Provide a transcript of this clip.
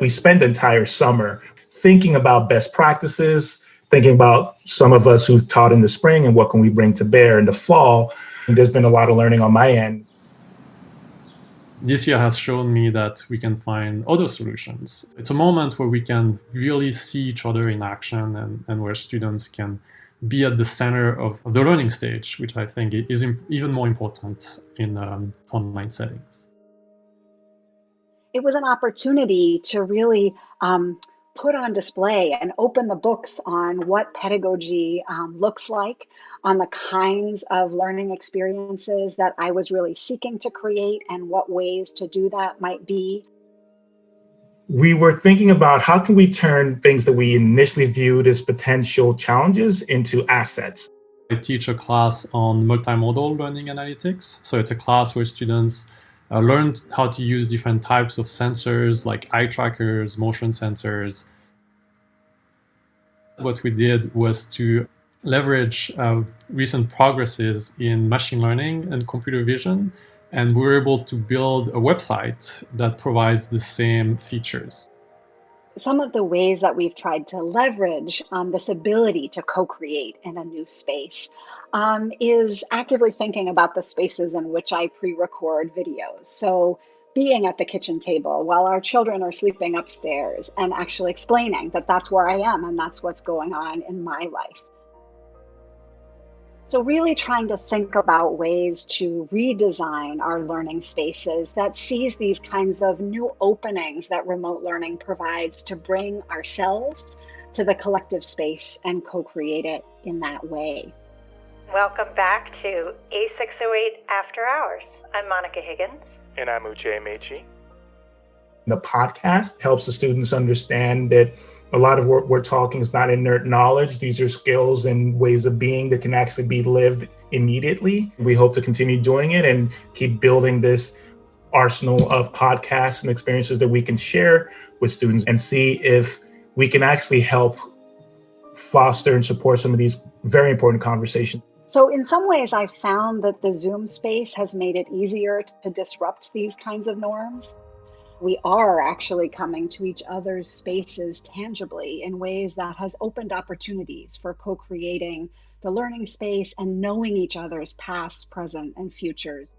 We spent the entire summer thinking about best practices, thinking about some of us who've taught in the spring and what can we bring to bear in the fall. And there's been a lot of learning on my end. This year has shown me that we can find other solutions. It's a moment where we can really see each other in action and where students can be at the center of the learning stage, which I think is even more important in online settings. It was an opportunity to really put on display and open the books on what pedagogy looks like, on the kinds of learning experiences that I was really seeking to create and what ways to do that might be. We were thinking about how can we turn things that we initially viewed as potential challenges into assets. I teach a class on multimodal learning analytics. So it's a class where students learn how to use different types of sensors like eye trackers, motion sensors. What we did was to leverage recent progresses in machine learning and computer vision, and we were able to build a website that provides the same features. Some of the ways that we've tried to leverage this ability to co-create in a new space is actively thinking about the spaces in which I pre-record videos. So being at the kitchen table while our children are sleeping upstairs and actually explaining that that's where I am and that's what's going on in my life. So really trying to think about ways to redesign our learning spaces that sees these kinds of new openings that remote learning provides to bring ourselves to the collective space and co-create it in that way. Welcome back to A608 After Hours. I'm Monica Higgins. And I'm Uche Amaechi. The podcast helps the students understand that a lot of what we're talking is not inert knowledge. These are skills and ways of being that can actually be lived immediately. We hope to continue doing it and keep building this arsenal of podcasts and experiences that we can share with students and see if we can actually help foster and support some of these very important conversations. So in some ways, I've found that the Zoom space has made it easier to disrupt these kinds of norms. We are actually coming to each other's spaces tangibly in ways that has opened opportunities for co-creating the learning space and knowing each other's past, present, and futures.